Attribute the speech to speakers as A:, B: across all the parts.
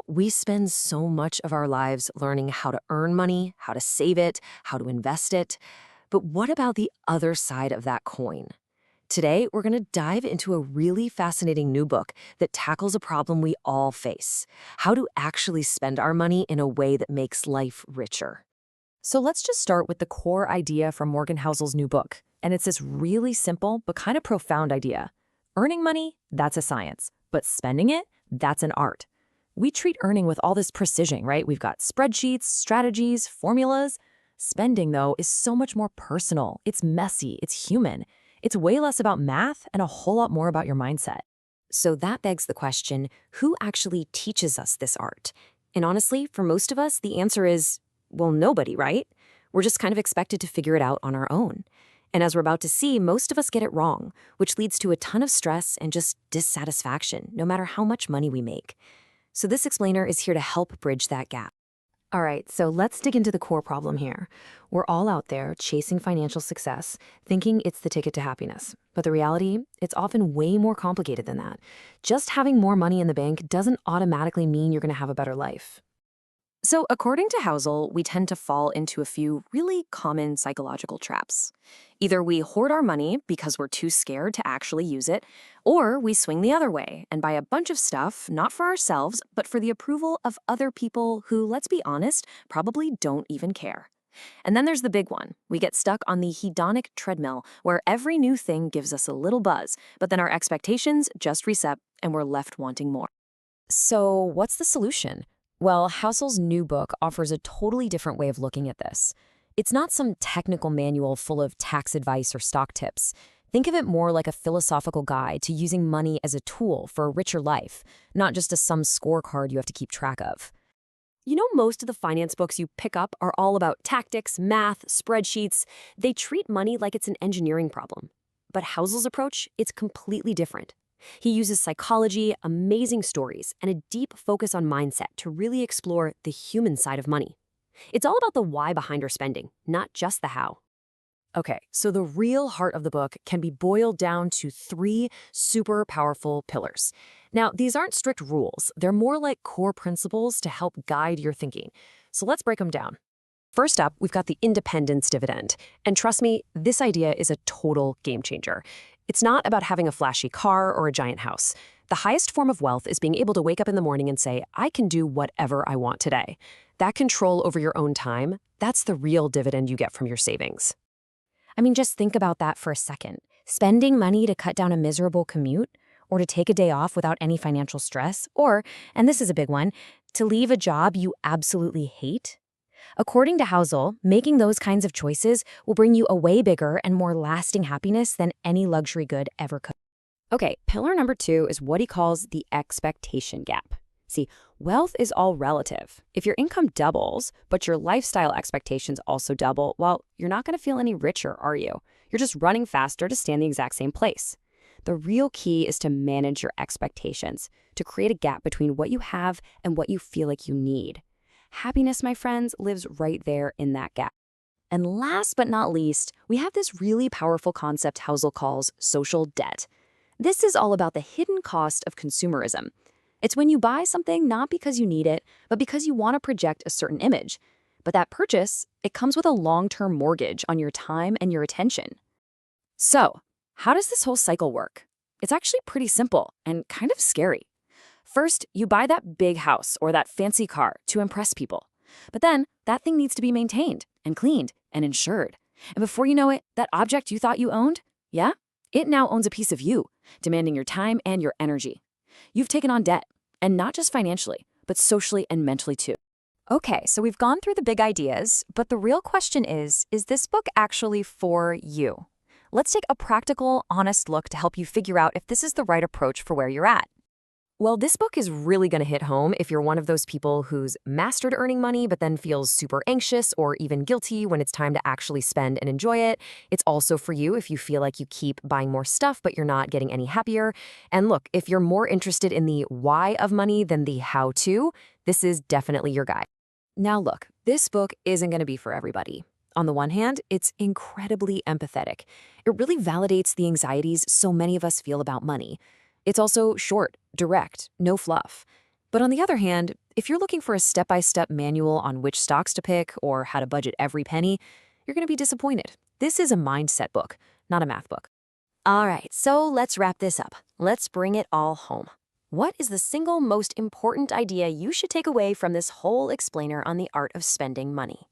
A: We spend so much of our lives learning how to earn money, how to save it, how to invest it. But what about the other side of that coin? Today, we're going to dive into a really fascinating new book that tackles a problem we all face: how to actually spend our money in a way that makes life richer. So let's just start with the core idea from Morgan Housel's new book. And it's this really simple but kind of profound idea. Earning money, that's a science. But spending it, that's an art. We treat earning with all this precision, right? We've got spreadsheets, strategies, formulas. Spending, though, is so much more personal. It's messy. It's human. It's way less about math and a whole lot more about your mindset. So that begs the question, who actually teaches us this art? And honestly, for most of us, the answer is, well, nobody, right? We're just kind of expected to figure it out on our own. And as we're about to see, most of us get it wrong, which leads to a ton of stress and just dissatisfaction, no matter how much money we make. So this explainer is here to help bridge that gap. All right, so let's dig into the core problem here. We're all out there chasing financial success, thinking it's the ticket to happiness. But the reality, it's often way more complicated than that. Just having more money in the bank doesn't automatically mean you're going to have a better life. So according to Housel, we tend to fall into a few really common psychological traps. Either we hoard our money because we're too scared to actually use it, or we swing the other way and buy a bunch of stuff, not for ourselves, but for the approval of other people who, let's be honest, probably don't even care. And then there's the big one. We get stuck on the hedonic treadmill, where every new thing gives us a little buzz, but then our expectations just reset and we're left wanting more. So what's the solution? Well, Housel's new book offers a totally different way of looking at this. It's not some technical manual full of tax advice or stock tips. Think of it more like a philosophical guide to using money as a tool for a richer life, not just a sum scorecard you have to keep track of. Most of the finance books you pick up are all about tactics, math, spreadsheets. They treat money like it's an engineering problem. But Housel's approach, it's completely different. He uses psychology, amazing stories, and a deep focus on mindset to really explore the human side of money. It's all about the why behind our spending, not just the how. Okay, so the real heart of the book can be boiled down to three super powerful pillars. Now, these aren't strict rules. They're more like core principles to help guide your thinking. So let's break them down. First up, we've got the independence dividend. And trust me, this idea is a total game changer. It's not about having a flashy car or a giant house. The highest form of wealth is being able to wake up in the morning and say, I can do whatever I want today. That control over your own time, that's the real dividend you get from your savings. Just think about that for a second. Spending money to cut down a miserable commute, or to take a day off without any financial stress, or, and this is a big one, to leave a job you absolutely hate. According to Housel, making those kinds of choices will bring you a way bigger and more lasting happiness than any luxury good ever could. Okay, pillar number 2 is what he calls the expectation gap. See, wealth is all relative. If your income doubles, but your lifestyle expectations also double, well, you're not going to feel any richer, are you? You're just running faster to stay in the exact same place. The real key is to manage your expectations, to create a gap between what you have and what you feel like you need. Happiness, my friends, lives right there in that gap. And last but not least, we have this really powerful concept Housel calls social debt. This is all about the hidden cost of consumerism. It's when you buy something not because you need it, but because you want to project a certain image. But that purchase, it comes with a long-term mortgage on your time and your attention. So, how does this whole cycle work? It's actually pretty simple and kind of scary. First, you buy that big house or that fancy car to impress people. But then, that thing needs to be maintained and cleaned and insured. And before you know it, that object you thought you owned, yeah, it now owns a piece of you, demanding your time and your energy. You've taken on debt, and not just financially, but socially and mentally too. Okay, so we've gone through the big ideas, but the real question is this book actually for you? Let's take a practical, honest look to help you figure out if this is the right approach for where you're at. Well, this book is really going to hit home if you're one of those people who's mastered earning money but then feels super anxious or even guilty when it's time to actually spend and enjoy it. It's also for you if you feel like you keep buying more stuff but you're not getting any happier. And look, if you're more interested in the why of money than the how-to, this is definitely your guide. Now look, this book isn't going to be for everybody. On the one hand, it's incredibly empathetic. It really validates the anxieties so many of us feel about money. It's also short, direct, no fluff. But on the other hand, if you're looking for a step-by-step manual on which stocks to pick or how to budget every penny, you're going to be disappointed. This is a mindset book, not a math book. All right, so let's wrap this up. Let's bring it all home. What is the single most important idea you should take away from this whole explainer on the art of spending money?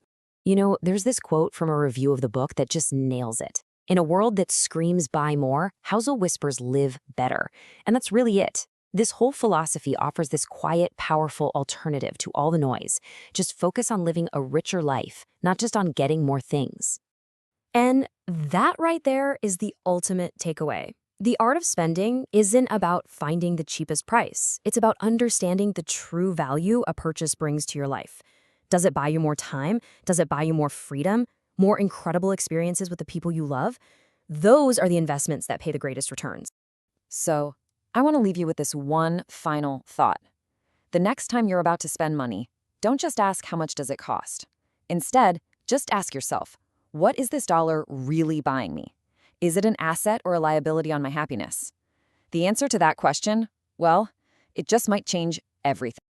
A: There's this quote from a review of the book that just nails it. In a world that screams buy more, Housel whispers live better. And that's really it. This whole philosophy offers this quiet, powerful alternative to all the noise. Just focus on living a richer life, not just on getting more things. And that right there is the ultimate takeaway. The art of spending isn't about finding the cheapest price. It's about understanding the true value a purchase brings to your life. Does it buy you more time? Does it buy you more freedom? More incredible experiences with the people you love? Those are the investments that pay the greatest returns. So, I want to leave you with this one final thought. The next time you're about to spend money, don't just ask how much does it cost. Instead, just ask yourself, what is this dollar really buying me? Is it an asset or a liability on my happiness? The answer to that question, well, it just might change everything.